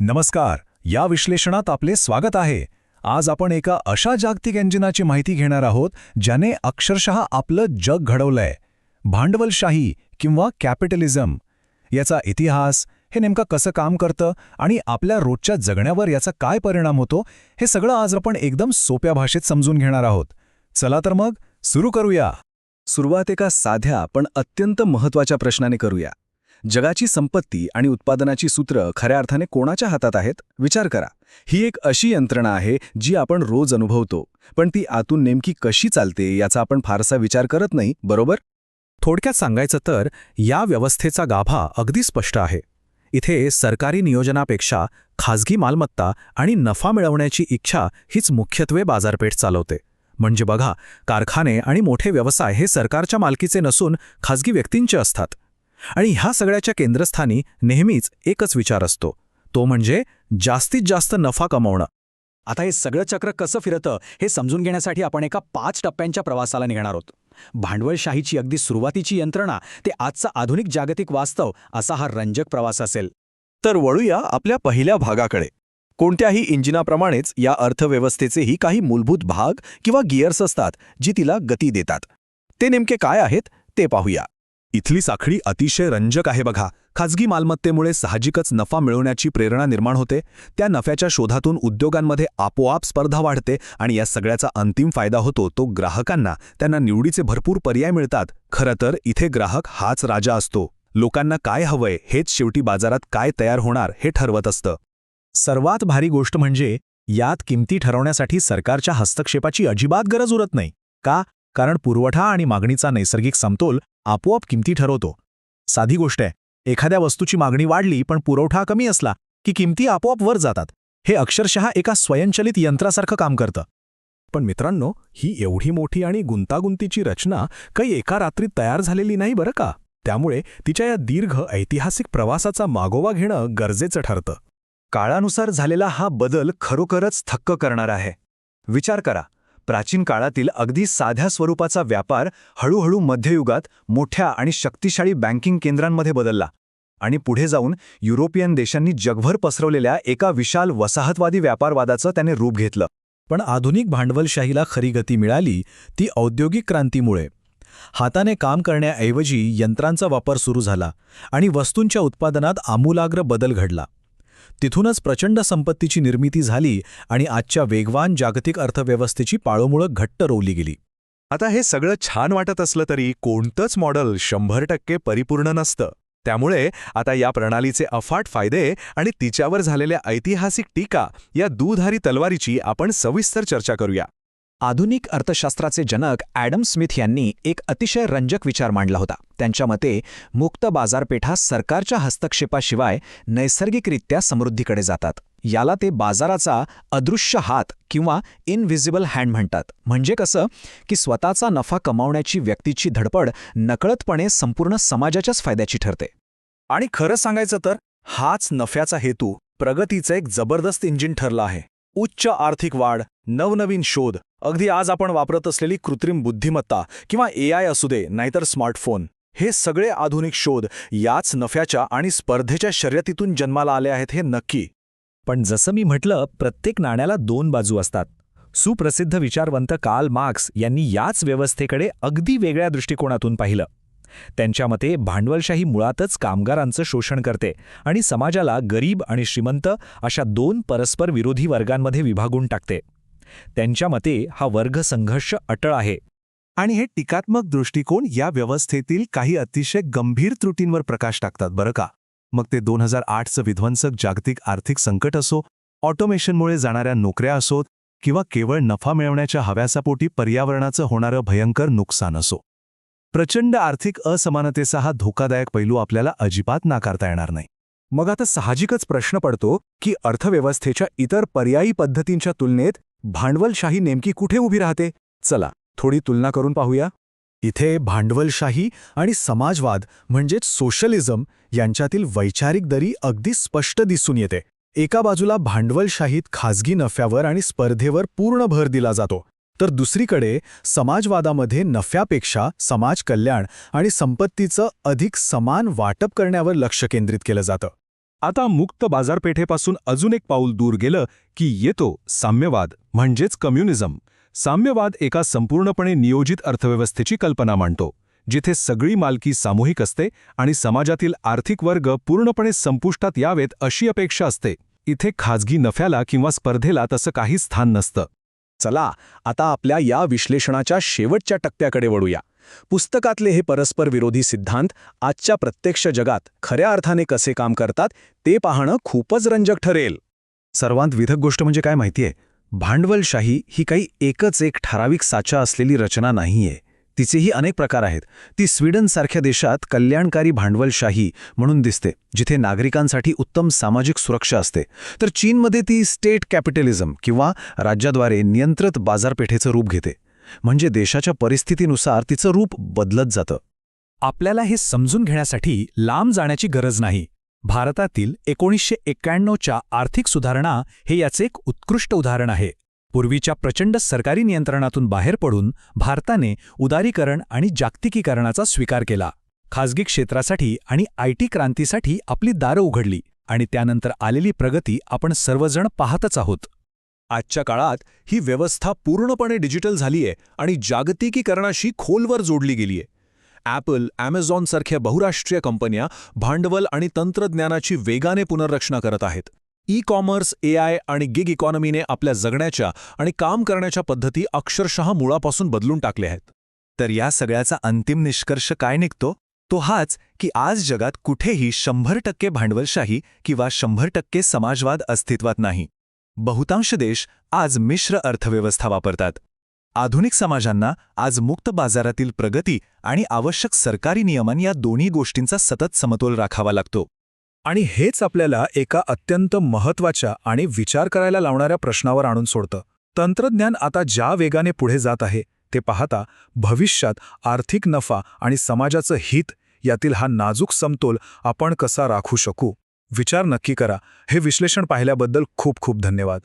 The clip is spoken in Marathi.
नमस्कार. या विश्लेषणात आपले स्वागत आहे. आज आपण एका अशा जागतिक इंजिनाची माहिती घेणार आहोत ज्याने अक्षरशः आपलं जग घडवलंय. भांडवलशाही किंवा कॅपिटलिझम याचा इतिहास, हे नेमकं कसं काम करतं आणि आपल्या रोजच्या जगण्यावर याचा काय परिणाम होतो, हे सगळं आज आपण एकदम सोप्या भाषेत समजून घेणार आहोत. चला तर मग सुरू करूया. सुरुवात एका साध्या पण अत्यंत महत्त्वाच्या प्रश्नाने करूया. जगाची संपत्ती आणि उत्पादनाची सूत्र खऱ्या अर्थाने कोणाच्या हातात आहेत? विचार करा. ही एक अशी यंत्रणा आहे जी आपण रोज अनुभवतो, पण ती आतून नेमकी कशी चालते याचा आपण फारसा विचार करत नाही, बरोबर? थोडक्यात सांगायचं तर या व्यवस्थेचा गाभा अगदी स्पष्ट आहे. इथे सरकारी नियोजनापेक्षा खाजगी मालमत्ता आणि नफा मिळवण्याची इच्छा हीच मुख्यत्वे बाजारपेठ चालवते. म्हणजे बघा, कारखाने आणि मोठे व्यवसाय हे सरकारच्या मालकीचे नसून खाजगी व्यक्तींचे असतात. आणि ह्या सगळ्याच्या केंद्रस्थानी नेहमीच एकच विचार असतो, तो म्हणजे जास्तीत जास्त नफा कमावणं. आता हे सगळं चक्र कसं फिरतं हे समजून घेण्यासाठी आपण एका 5 टप्प्यांच्या प्रवासाला निघणार आहोत. भांडवलशाहीची अगदी सुरुवातीची यंत्रणा ते आजचा आधुनिक जागतिक वास्तव, असा हा रंजक प्रवास असेल. तर वळूया आपल्या पहिल्या भागाकडे. कोणत्याही इंजिनाप्रमाणेच या अर्थव्यवस्थेचेही काही मूलभूत भाग किंवा गिअर्स असतात जी तिला गती देतात. ते नेमके काय आहेत ते पाहूया. इथली साखळी अतिशय रंजक आहे बघा. खाजगी मालमत्तेमुळे साहजिकच नफा मिळवण्याची प्रेरणा निर्माण होते. त्या नफ्याच्या शोधातून उद्योगांमध्ये आपोआप स्पर्धा वाढते आणि या सगळ्याचा अंतिम फायदा होतो तो ग्राहकांना. त्यांना निवडीचे भरपूर पर्याय मिळतात. खरं तर इथे ग्राहक हाच राजा असतो. लोकांना काय हवंय हेच शेवटी बाजारात काय तयार होणार हे ठरवत असतं. सर्वात भारी गोष्ट म्हणजे यात किमती ठरवण्यासाठी सरकारच्या हस्तक्षेपाची अजिबात गरज उरत नाही. का? कारण पुरवठा आणि मागणीचा नैसर्गिक समतोल आपोआप किमती ठरवतो. साधी गोष्ट आहे, एखाद्या वस्तूची मागणी वाढली पण पुरवठा कमी असला की किमती आपोआप वर जातात. हे अक्षरशः एका स्वयंचलित यंत्रासारखं काम करतं. पण मित्रांनो, ही एवढी मोठी आणि गुंतागुंतीची रचना काही एका रात्रीत तयार झालेली नाही बरं का. त्यामुळे तिच्या या दीर्घ ऐतिहासिक प्रवासाचा मागोवा घेणं गरजेचं ठरतं. काळानुसार झालेला हा बदल खरोखरच थक्क करणारा आहे. विचार करा, प्राचीन काळातील अगदी साध्या स्वरूपाचा व्यापार हळूहळू मध्ययुगात मोठ्या आणि शक्तिशाली बँकिंग केंद्रांमध्ये बदलला आणि पुढे जाऊन युरोपियन देशांनी जगभर पसरवलेल्या एका विशाल वसाहतवादी व्यापारवादाचं त्याने रूप घेतलं. पण आधुनिक भांडवलशाहीला खरी गती मिळाली ती औद्योगिक क्रांतीमुळे. हाताने काम करण्याऐवजी यंत्रांचा वापर सुरू झाला आणि वस्तूंच्या उत्पादनात आमूलाग्र बदल घडला. तिथूनच प्रचंड संपत्तीची निर्मिती झाली आणि आजच्या वेगवान जागतिक अर्थव्यवस्थेची पाळंमुळं घट्ट रोवली गेली. आता हे सगळं छान वाटत असलं तरी कोणतंच मॉडेल 100% परिपूर्ण नसतं. त्यामुळे आता या प्रणालीचे अफाट फायदे आणि तिच्यावर झालेल्या ऐतिहासिक टीका या दुधारी तलवारीची आपण सविस्तर चर्चा करूया. आधुनिक अर्थशास्त्राचे जनक ॲडम स्मिथ यांनी एक अतिशय रंजक विचार मांडला होता. त्यांच्या मते मुक्त बाजारपेठा सरकारच्या हस्तक्षेपाशिवाय नैसर्गिकरित्या समृद्धीकडे जातात. याला ते बाजाराचा अदृश्य हात किंवा इनव्हिजिबल हँड म्हणतात. म्हणजे कसं की स्वतःचा नफा कमावण्याची व्यक्तीची धडपड नकळतपणे संपूर्ण समाजाच्याच फायद्याची ठरते. आणि खरं सांगायचं तर हाच नफ्याचा हेतू प्रगतीचं एक जबरदस्त इंजिन ठरलं आहे. उच्च आर्थिक वाढ, नवनवीन शोध, अगदी आज आपण वापरत असलेली कृत्रिम बुद्धिमत्ता किंवा AI असू दे, नाहीतर स्मार्टफोन, हे सगळे आधुनिक शोध याच नफ्याच्या आणि स्पर्धेच्या शर्यतीतून जन्माला आले आहेत हे नक्की. पण जसं मी म्हटलं, प्रत्येक नाण्याला 2 बाजू असतात. सुप्रसिद्ध विचारवंत कार्ल मार्क्स यांनी याच व्यवस्थेकडे अगदी वेगळ्या दृष्टिकोनातून पाहिलं. त्यांच्या मते भांडवलशाही मुळातच कामगारांचं शोषण करते आणि समाजाला गरीब आणि श्रीमंत अशा 2 परस्पर विरोधी वर्गांमध्ये विभागून टाकते. त्यांच्या मते हा वर्ग संघर्ष अटळ आहे. आणि हे टीकात्मक दृष्टिकोन या व्यवस्थेतील काही अतिशय गंभीर त्रुटींवर प्रकाश टाकतात बरं का. मग ते 2008चं विध्वंसक जागतिक आर्थिक संकट असो, ऑटोमेशनमुळे जाणाऱ्या नोकऱ्या असोत किंवा केवळ नफा मिळवण्याच्या हव्यासापोटी पर्यावरणाचं होणारं भयंकर नुकसान असो. प्रचंड आर्थिक असमानतेचा हा धोकादायक पैलू आपल्याला अजिबात नाकारता येणार नाही. मग आता साहजिकच प्रश्न पडतो की अर्थव्यवस्थेच्या इतर पर्यायी पद्धतींच्या तुलनेत भांडवलशाही नेमकी कुठे उभी राहते? चला थोडी तुलना करून पाहूया. इथे भांडवलशाही आणि समाजवाद म्हणजेच सोशलिझम यांच्यातील वैचारिक दरी अगदी स्पष्ट दिसून येते. एका बाजूला भांडवलशाहीत खाजगी नफ्यावर आणि स्पर्धेवर पूर्ण भर दिला जातो, तर दुसरीकडे समाजवादामध्ये नफ्यापेक्षा समाज कल्याण आणि संपत्तीचं अधिक समान वाटप करण्यावर लक्ष केंद्रित केलं जातं. आता मुक्त बाजारपेठेपासून अजून एक पाऊल दूर गेलं की येतो साम्यवाद म्हणजेच कम्युनिझम. साम्यवाद एका संपूर्णपणे नियोजित अर्थव्यवस्थेची कल्पना मांडतो, जिथे सगळी मालकी सामूहिक असते आणि समाजातील आर्थिक वर्ग पूर्णपणे संपुष्टात यावेत अशी अपेक्षा असते. इथे खाजगी नफ्याला किंवा स्पर्धेला तसं काही स्थान नसतं. चला आता आपल्या या विश्लेषणाच्या शेवटच्या टप्प्याकडे वळूया. पुस्तकातले हे परस्पर विरोधी सिद्धांत आजच्या प्रत्यक्ष जगात खऱ्या अर्थाने कसे काम करतात ते पाहणं खूपच रंजक ठरेल. सर्वांत विधक गोष्ट म्हणजे काय माहितीये, भांडवलशाही ही काही एकच एक ठराविक साचा असलेली रचना नाहीये. तिचेही अनेक प्रकार आहेत. ती स्वीडनसारख्या देशात कल्याणकारी भांडवलशाही म्हणून दिसते, जिथे नागरिकांसाठी उत्तम सामाजिक सुरक्षा असते. तर चीनमध्ये ती स्टेट कॅपिटलिझम किंवा राज्याद्वारे नियंत्रित बाजारपेठेचं रूप घेते. म्हणजे देशाच्या परिस्थितीनुसार तिचं रूप बदलत जातं. आपल्याला हे समजून घेण्यासाठी लांब जाण्याची गरज नाही. भारतातील 1991च्या आर्थिक सुधारणा हे याचे एक उत्कृष्ट उदाहरण आहे. पूर्वीच्या प्रचंड सरकारी नियंत्रणातून बाहेर पडून भारताने उदारीकरण आणि जागतिकीकरणाचा स्वीकार केला. खाजगी क्षेत्रासाठी आणि IT क्रांतीसाठी आपली दारं उघडली आणि त्यानंतर आलेली प्रगती आपण सर्वजण पाहतच आहोत. आजच्या काळात ही व्यवस्था पूर्णपणे डिजिटल झालीये आणि जागतिकीकरणाशी खोलवर जोडली गेलीये. ॲपल, ॲमेझॉन सारख्या बहुराष्ट्रीय कंपन्या भांडवल आणि तंत्रज्ञानाची वेगाने पुनर्रचना करत आहेत. ई-कॉमर्स, AI आणि गिग इकॉनॉमीने आपल्या जगण्याच्या आणि काम करण्याच्या पद्धती अक्षरशः मुळापासून बदलून टाकल्या आहेत. तर या सगळ्याचा अंतिम निष्कर्ष काय निघतो? तो हाच की आज जगात कुठेही 100% भांडवलशाही किंवा 100% समाजवाद अस्तित्वात नाही. बहुतांश देश आज मिश्र अर्थव्यवस्था वापरतात. आधुनिक समाजांना आज मुक्त बाजारातील प्रगती आणि आवश्यक सरकारी नियमन या दोन्ही गोष्टींचा सतत समतोल राखावा लागतो. आणि हेच आपल्याला एका अत्यंत महत्त्वाच्या आणि विचार करायला लावणाऱ्या प्रश्नावर आणून सोडतं. तंत्रज्ञान आता ज्या वेगाने पुढे जात आहे ते पाहता भविष्यात आर्थिक नफा आणि समाजाचं हित यातील हा नाजूक समतोल आपण कसा राखू शकू? विचार नक्की करा. हे विश्लेषण पाहिल्याबद्दल खूप खूप धन्यवाद.